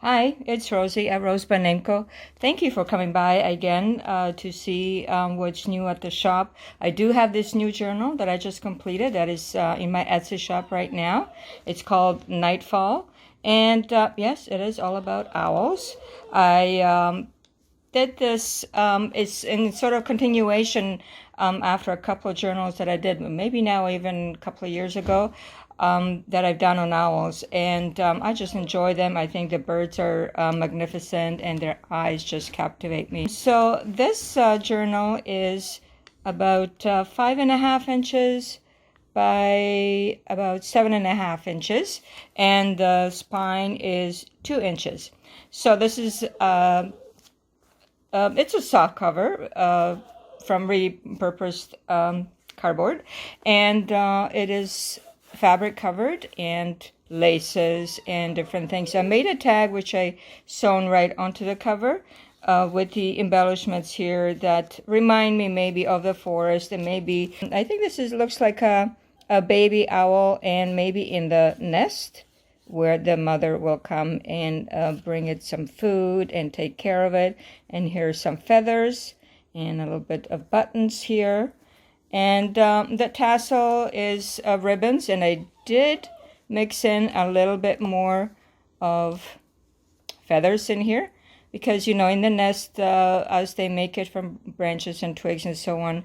Hi, it's Rosie at RoseByNameCo. Thank you for coming by again to see what's new at the shop. I do have this new journal that I just completed that is in my Etsy shop right now. It's called Nightfall. And yes, it is all about owls. I did this, it's in sort of continuation after a couple of journals that I did, maybe now even a couple of years ago, that I've done on owls. And I just enjoy them. I think the birds are magnificent and their eyes just captivate me. So this journal is about 5.5 inches by about 7.5 inches, and the spine is 2 inches. So this is it's a soft cover from repurposed cardboard, and it is fabric covered and laces and different things. I made a tag which I sewn right onto the cover with the embellishments here that remind me maybe of the forest, and maybe I think this looks like a baby owl, and maybe in the nest where the mother will come and bring it some food and take care of it. And here's some feathers and a little bit of buttons here. And the tassel is ribbons, and I did mix in a little bit more of feathers in here because, you know, in the nest, as they make it from branches and twigs and so on,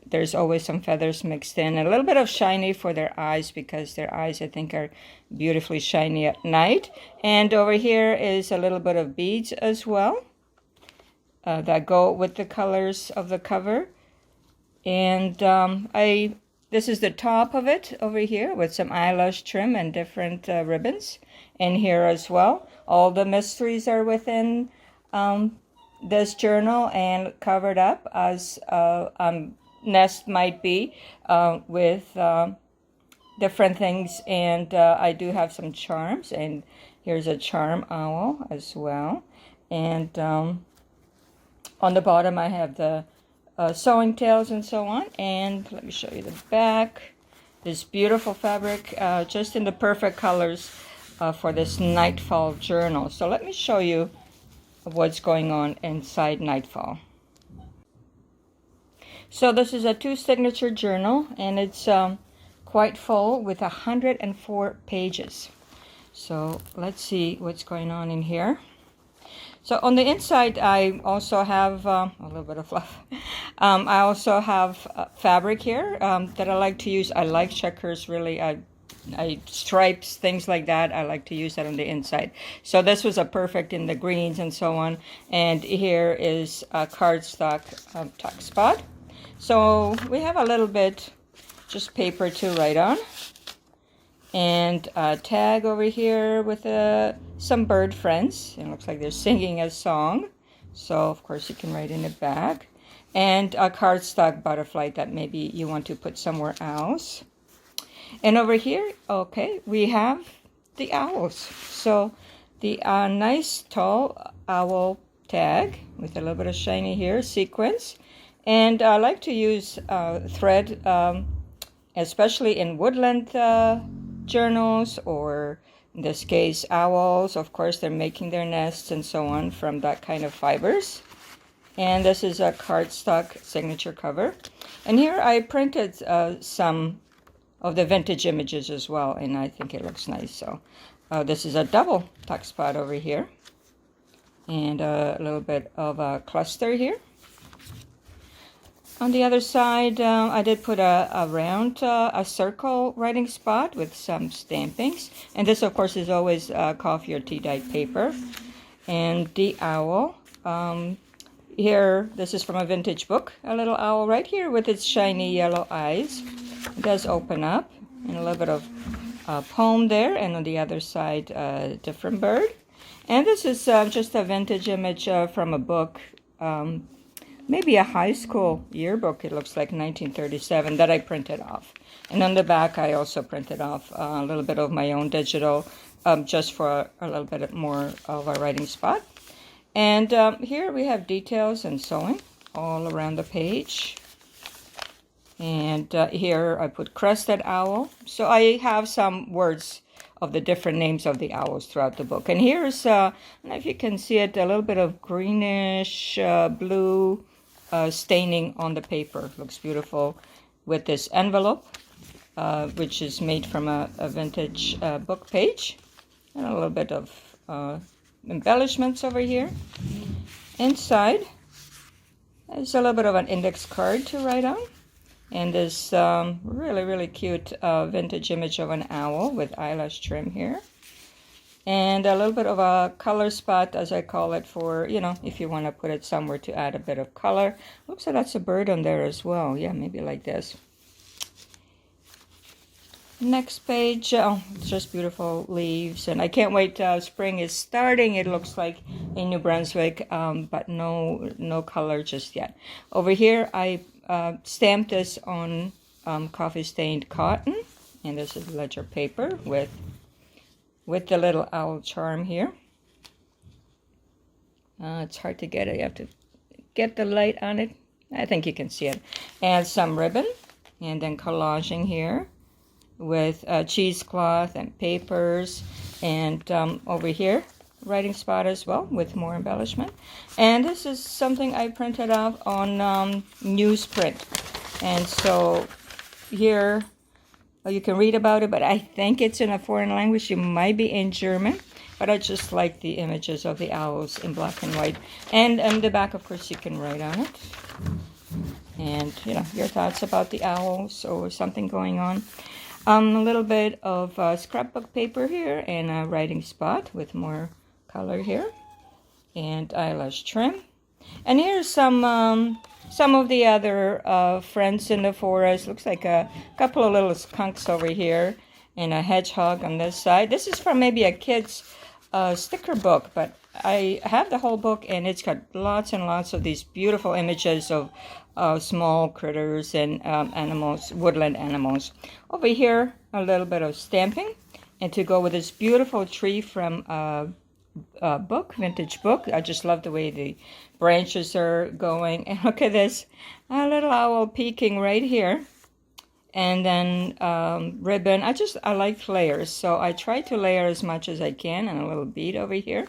there's always some feathers mixed in. A little bit of shiny for their eyes, because their eyes, I think, are beautifully shiny at night. And over here is a little bit of beads as well that go with the colors of the cover. And this is the top of it over here with some eyelash trim and different ribbons. And here as well, all the mysteries are within this journal and covered up as nest might be with different things. And I do have some charms, and here's a charm owl as well. And on the bottom I have the sewing tails and so on. And let me show you the back. This beautiful fabric, just in the perfect colors for this Nightfall journal. So let me show you what's going on inside Nightfall. So this is a 2-signature journal, and it's quite full with 104 pages. So let's see what's going on in here. So on the inside, I also have a little bit of fluff. I also have fabric here that I like to use. I like checkers, really. I stripes, things like that. I like to use that on the inside. So this was a perfect in the greens and so on. And here is a cardstock tuck spot. So we have a little bit just paper to write on. And a tag over here with some bird friends. It looks like they're singing a song. So of course you can write in the back. And a cardstock butterfly that maybe you want to put somewhere else. And over here, okay, we have the owls. So the nice tall owl tag with a little bit of shiny here, sequins. And I like to use thread, especially in woodland journals, or in this case, owls. Of course, they're making their nests and so on from that kind of fibers. And this is a cardstock signature cover. And here I printed some of the vintage images as well, and I think it looks nice. So this is a double tuck spot over here, and a little bit of a cluster here. On the other side, I did put a round, a circle writing spot with some stampings. And this, of course, is always coffee or tea dyed paper. And the owl. Here, this is from a vintage book. A little owl right here with its shiny yellow eyes. It does open up, and a little bit of poem there, and on the other side, a different bird. And this is just a vintage image from a book, maybe a high school yearbook. It looks like 1937 that I printed off. And on the back, I also printed off a little bit of my own digital, just for a little bit more of a writing spot. And here we have details and sewing all around the page. And here I put crested owl. So I have some words of the different names of the owls throughout the book. And here's, I don't know if you can see it, a little bit of greenish blue staining on the paper. Looks beautiful with this envelope, which is made from a vintage book page. And a little bit of embellishments over here. Inside, there's a little bit of an index card to write on. And this really, really cute vintage image of an owl with eyelash trim here. And a little bit of a color spot, as I call it, for, you know, if you want to put it somewhere to add a bit of color. Looks like that's a bird on there as well. Yeah, maybe like this. Next page, oh, it's just beautiful leaves. And I can't wait, spring is starting. It looks like in New Brunswick, but no color just yet. Over here, I stamped this on coffee stained cotton, and this is ledger paper with the little owl charm here. It's hard to get it. You have to get the light on it. I think you can see it. And some ribbon, and then collaging here with cheesecloth and papers, and over here writing spot as well with more embellishment. And this is something I printed off on newsprint, and so here you can read about it, but I think it's in a foreign language. It might be in German, but I just like the images of the owls in black and white. And in the back, of course, you can write on it, and you know, your thoughts about the owls or something going on. A little bit of scrapbook paper here, and a writing spot with more color here, and eyelash trim. And here's some of the other friends in the forest. Looks like a couple of little skunks over here, and a hedgehog on this side. This is from maybe a kid's sticker book, but I have the whole book, and it's got lots and lots of these beautiful images of small critters and animals, woodland animals. Over here, a little bit of stamping, and to go with this beautiful tree from a book, vintage book. I just love the way the branches are going. And look at this, a little owl peeking right here. And then ribbon. I like layers, so I try to layer as much as I can, and a little bead over here.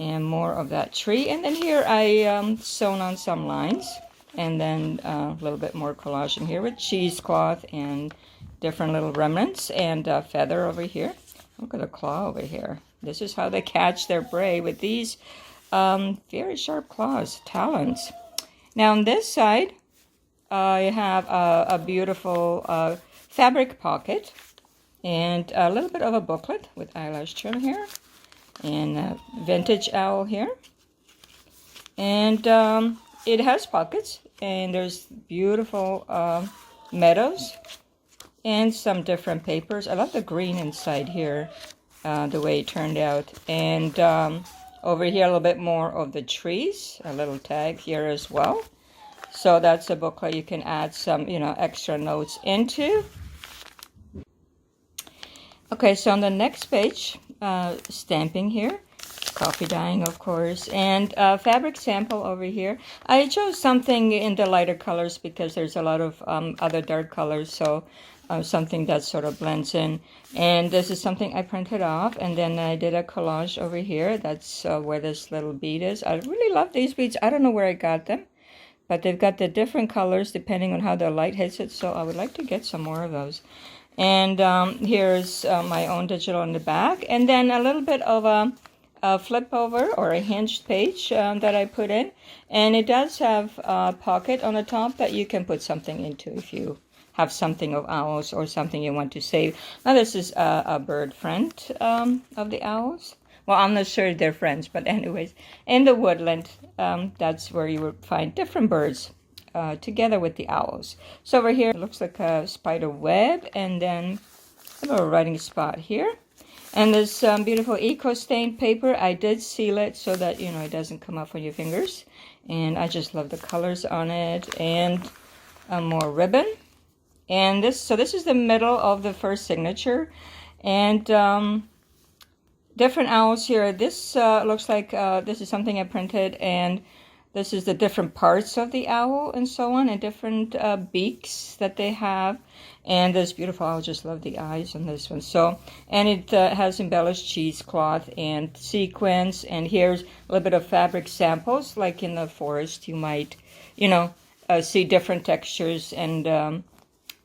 And more of that tree. And then here I sewn on some lines, and then a little bit more collage in here with cheesecloth and different little remnants, and a feather over here. Look at the claw over here. This is how they catch their prey, with these very sharp claws, talons. Now on this side, I have a beautiful fabric pocket, and a little bit of a booklet with eyelash trim here, and a vintage owl here. And it has pockets, and there's beautiful meadows and some different papers. I love the green inside here, the way it turned out. And over here, a little bit more of the trees, a little tag here as well. So that's a booklet you can add some, you know, extra notes into. Okay, so on the next page, stamping here, coffee dyeing, of course, and fabric sample over here. I chose something in the lighter colors because there's a lot of other dark colors, so something that sort of blends in. And this is something I printed off, and then I did a collage over here. That's where this little bead is. I really love these beads. I don't know where I got them, but they've got the different colors depending on how the light hits it, so I would like to get some more of those. And here's my own digital in the back, and then a little bit of a flip over or a hinged page that I put in, and it does have a pocket on the top that you can put something into if you have something of owls or something you want to save. Now this is a bird friend of the owls. Well, I'm not sure they're friends, but anyways, in the woodland, that's where you would find different birds together with the owls. So over here, it looks like a spider web, and then a little writing spot here. And this beautiful eco-stained paper, I did seal it so that, you know, it doesn't come off on your fingers. And I just love the colors on it. And more ribbon. And this is the middle of the first signature. And different owls here. This looks like this is something I printed, and this is the different parts of the owl and so on, and different beaks that they have. And this beautiful, I just love the eyes on this one. So, and it has embellished cheesecloth and sequins. And here's a little bit of fabric samples, like in the forest, you might, see different textures. And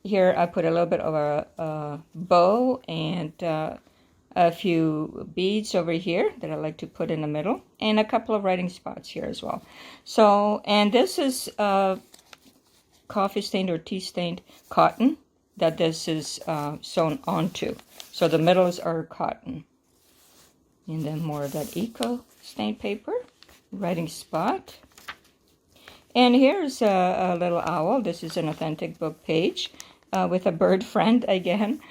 here I put a little bit of a bow and a few beads over here that I like to put in the middle, and a couple of writing spots here as well. So, and this is coffee stained or tea stained cotton that this is sewn onto. So the middles are cotton. And then more of that eco stained paper, writing spot. And here's a little owl. This is an authentic book page with a bird friend again.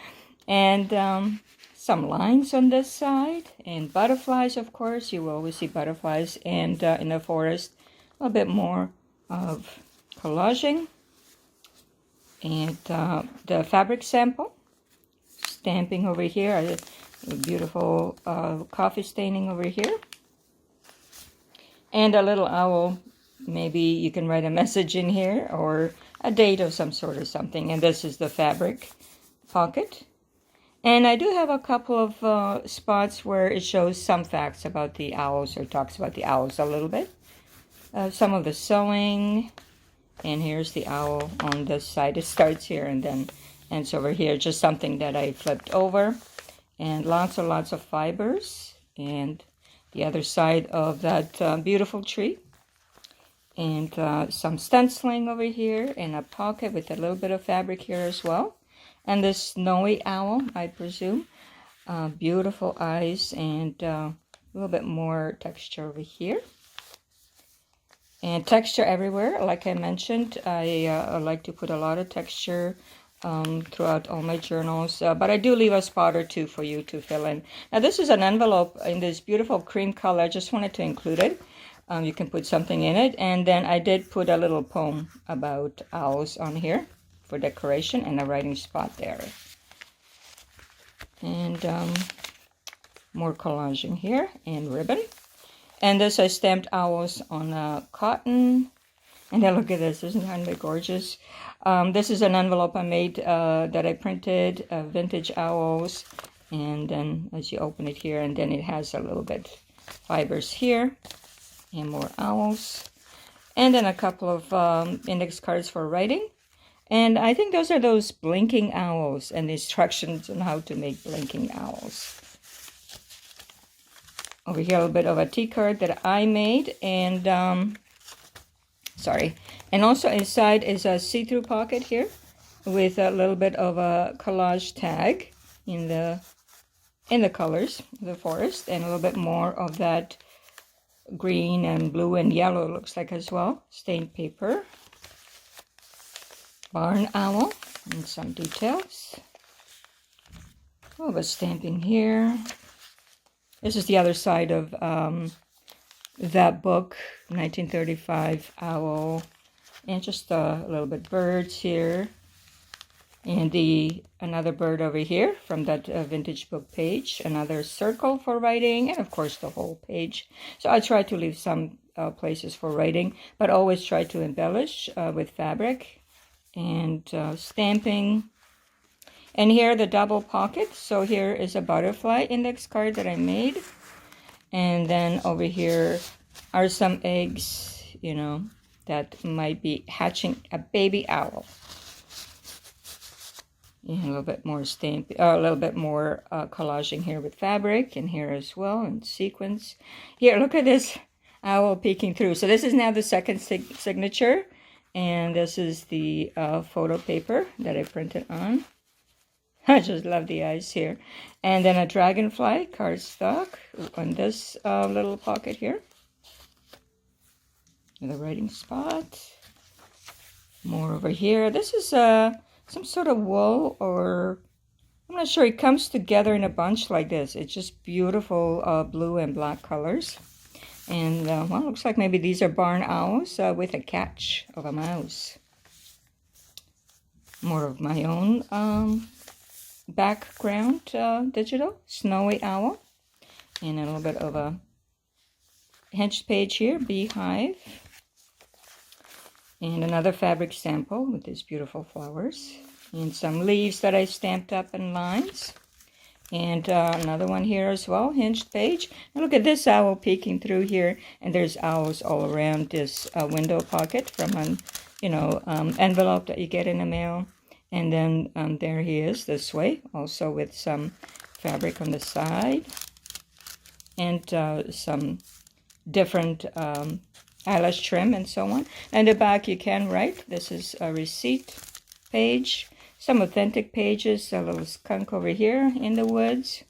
And some lines on this side. And butterflies, of course. You will always see butterflies. And in the forest, a little bit more of collaging. And the fabric sample, stamping over here, a beautiful coffee staining over here. And a little owl, maybe you can write a message in here or a date of some sort or something. And this is the fabric pocket. And I do have a couple of spots where it shows some facts about the owls, or talks about the owls a little bit. Some of the sewing. And here's the owl on this side. It starts here and then ends over here. Just something that I flipped over. And lots of fibers. And the other side of that beautiful tree. And some stenciling over here. And a pocket with a little bit of fabric here as well. And this snowy owl, I presume. Beautiful eyes and a little bit more texture over here. And texture everywhere. Like I mentioned, I like to put a lot of texture throughout all my journals. But I do leave a spot or two for you to fill in. Now this is an envelope in this beautiful cream color. I just wanted to include it. You can put something in it. And then I did put a little poem about owls on here for decoration and a writing spot there. And more collaging here and ribbon. And this I stamped owls on cotton. And then look at this, isn't it gorgeous? This is an envelope I made that I printed, vintage owls. And then as you open it here, and then it has a little bit fibers here. And more owls. And then a couple of index cards for writing. And I think those are those blinking owls and the instructions on how to make blinking owls. Over here, a little bit of a tea card that I made, and and also inside is a see-through pocket here with a little bit of a collage tag in the colors of the forest, and a little bit more of that green and blue and yellow looks like as well. Stained paper, barn owl, and some details. Oh, a stamping here. This is the other side of that book, 1935 owl, and just a little bit birds here, and another bird over here from that vintage book page, another circle for writing, and of course the whole page. So I try to leave some places for writing, but always try to embellish with fabric and stamping. And here the double pocket. So here is a butterfly index card that I made. And then over here are some eggs, that might be hatching a baby owl. And a little bit more a little bit more collaging here with fabric, and here as well in sequins. Here, look at this owl peeking through. So this is now the second signature. And this is the photo paper that I printed on. I just love the eyes here. And then a dragonfly cardstock on this little pocket here. The writing spot. More over here. This is some sort of wool, or I'm not sure. It comes together in a bunch like this. It's just beautiful blue and black colors. And well, looks like maybe these are barn owls with a catch of a mouse. More of my own background digital, snowy owl. And a little bit of a hinged page here, beehive. And another fabric sample with these beautiful flowers. And some leaves that I stamped up in lines. And another one here as well, hinged page. And look at this owl peeking through here. And there's owls all around this window pocket from an, envelope that you get in the mail. And then there he is this way, also with some fabric on the side. And some different eyelash trim and so on. And the back you can write. This is a receipt page. Some authentic pages, a little skunk over here in the woods,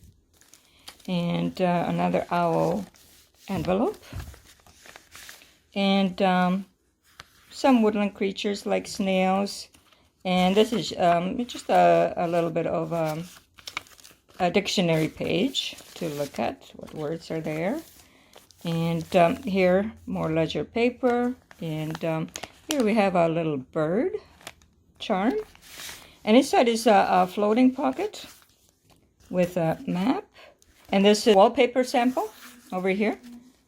and another owl envelope, and some woodland creatures like snails. And this is just a little bit of a dictionary page to look at what words are there. And here, more ledger paper, and here we have a little bird charm. And inside is a floating pocket with a map. And this is a wallpaper sample over here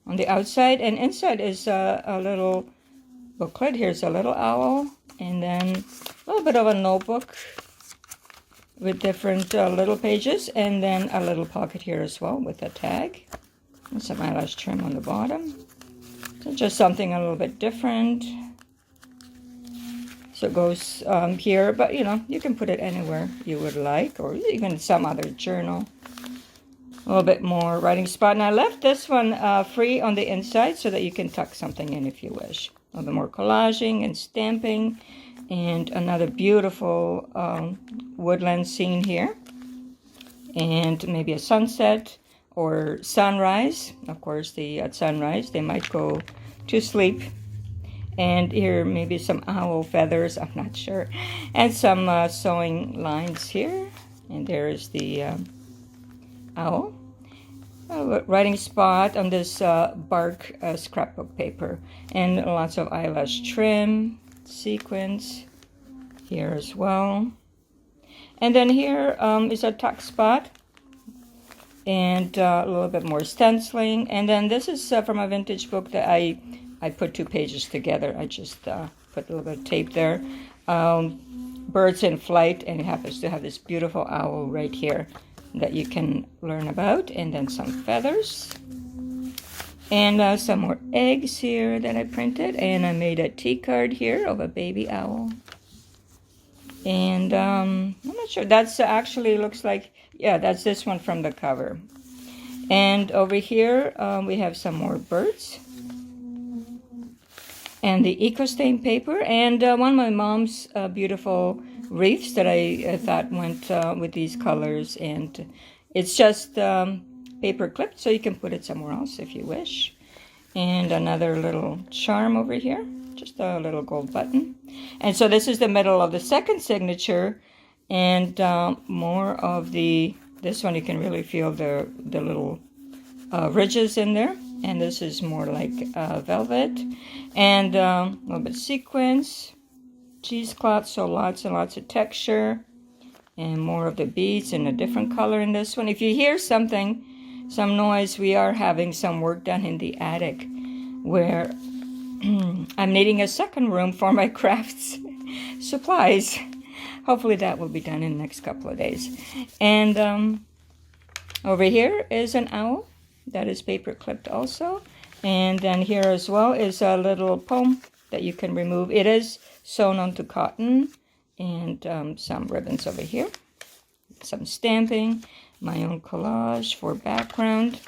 on the outside. And inside is a little booklet. Here's a little owl. And then a little bit of a notebook with different little pages. And then a little pocket here as well with a tag. And some eyelash trim on the bottom. So just something a little bit different. So it goes here, but you can put it anywhere you would like, or even some other journal. A little bit more writing spot. And I left this one free on the inside so that you can tuck something in if you wish. A little bit more collaging and stamping. And another beautiful woodland scene here. And maybe a sunset or sunrise. Of course, at sunrise, they might go to sleep. And here, maybe some owl feathers, I'm not sure. And some sewing lines here. And there is the owl. Writing spot on this bark scrapbook paper. And lots of eyelash trim, sequins here as well. And then here is a tuck spot. And a little bit more stenciling. And then this is from a vintage book that I put 2 pages together. I just put a little bit of tape there. Birds in Flight, and it happens to have this beautiful owl right here that you can learn about. And then some feathers. And some more eggs here that I printed. And I made a tea card here of a baby owl. And I'm not sure. That's actually looks like, yeah, that's this one from the cover. And over here we have some more birds. And the eco stain paper, and one of my mom's beautiful wreaths that I thought went with these colors. And it's just paper clipped, so you can put it somewhere else if you wish. And another little charm over here, just a little gold button. And so this is the middle of the second signature, and more of this one you can really feel the little ridges in there. And this is more like velvet. And a little bit sequins, cheesecloth, so lots and lots of texture. And more of the beads in a different color in this one. If you hear something, some noise, we are having some work done in the attic where I'm needing a second room for my crafts supplies. Hopefully that will be done in the next couple of days. And over here is an owl that is paper clipped also. And then here as well is a little poem that you can remove. It is sewn onto cotton. And some ribbons over here. Some stamping. My own collage for background.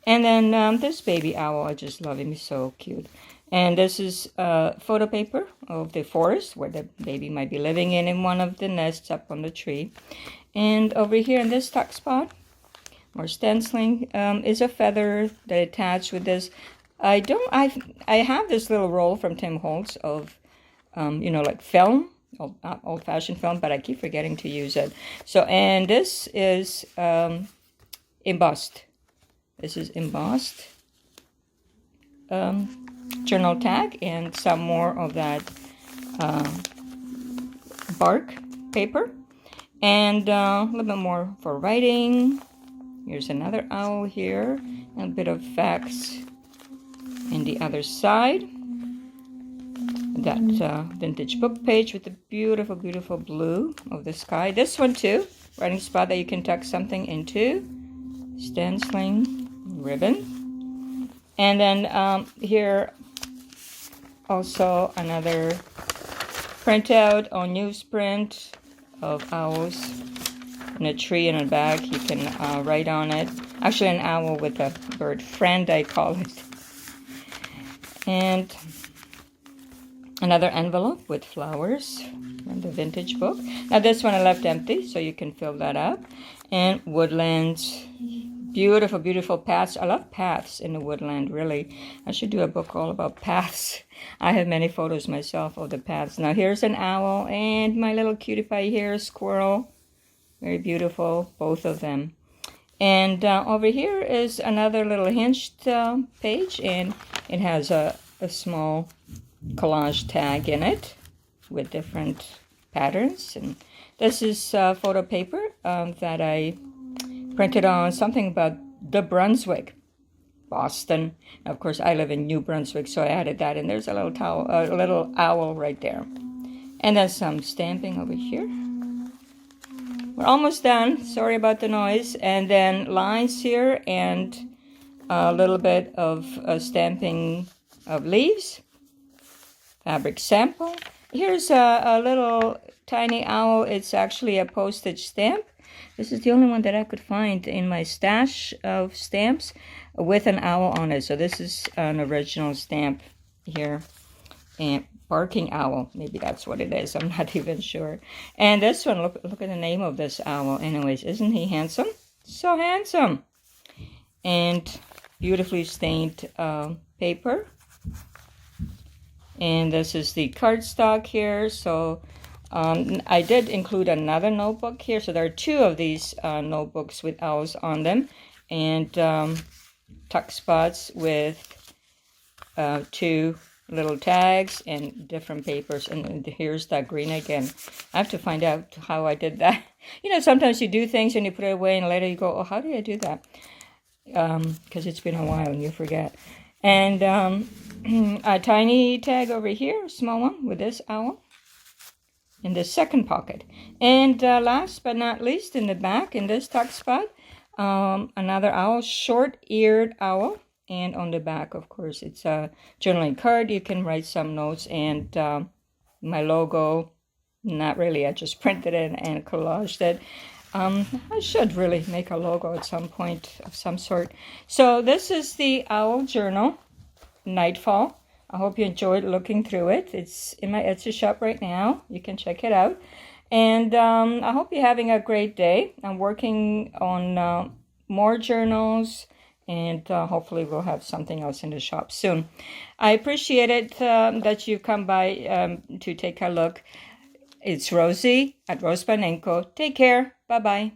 And then this baby owl, I just love him. He's so cute. And this is photo paper of the forest where the baby might be living in one of the nests up on the tree. And over here in this tuck spot, more stenciling, is a feather that attached with this. I have this little roll from Tim Holtz of, like film, old-fashioned film, but I keep forgetting to use it. So, and this is embossed. This is embossed journal tag, and some more of that bark paper, and a little bit more for writing. Here's another owl here, and a bit of facts in the other side. that vintage book page with the beautiful, beautiful blue of the sky. This one too, writing spot that you can tuck something into. Stenciling ribbon. And then here also another printout on newsprint of owls and a tree in a bag. You can write on it. Actually, an owl with a bird friend, I call it. And another envelope with flowers from the vintage book. Now this one I left empty, so you can fill that up. And woodlands. Beautiful, beautiful paths. I love paths in the woodland, really. I should do a book all about paths. I have many photos myself of the paths. Now here's an owl and my little cutie pie here, squirrel. Very beautiful, both of them. And over here is another little hinged page, and it has a small collage tag in it with different patterns. And this is photo paper that I printed on something about the Brunswick, Boston. Of course, I live in New Brunswick, so I added that. And there's a little owl right there. And then some stamping over here. We're almost done. Sorry about the noise. And then lines here and a little bit of stamping of leaves. Fabric sample. Here's a little tiny owl. It's actually a postage stamp. This is the only one that I could find in my stash of stamps with an owl on it. So this is an original stamp here. And barking owl. Maybe that's what it is. I'm not even sure. And this one, look at the name of this owl. Anyways, isn't he handsome? So handsome. And beautifully stained paper. And this is the cardstock here. So I did include another notebook here. So there are two of these notebooks with owls on them. And tuck spots with two little tags and different papers. And here's that green again. I have to find out how I did that. You know, sometimes you do things and you put it away and later you go, oh, how did I do that? Because it's been a while and you forget. And a tiny tag over here, a small one with this owl in the second pocket. And last but not least, in the back, in this tuck spot, another owl, short-eared owl. And on the back, of course, it's a journaling card. You can write some notes and my logo. Not really. I just printed it and collaged it. I should really make a logo at some point of some sort. So this is the owl journal, Nightfall. I hope you enjoyed looking through it. It's in my Etsy shop right now. You can check it out. And I hope you're having a great day. I'm working on more journals. And hopefully we'll have something else in the shop soon. I appreciate it that you've come by to take a look. It's Rosie at RoseByNameCo. Take care. Bye-bye.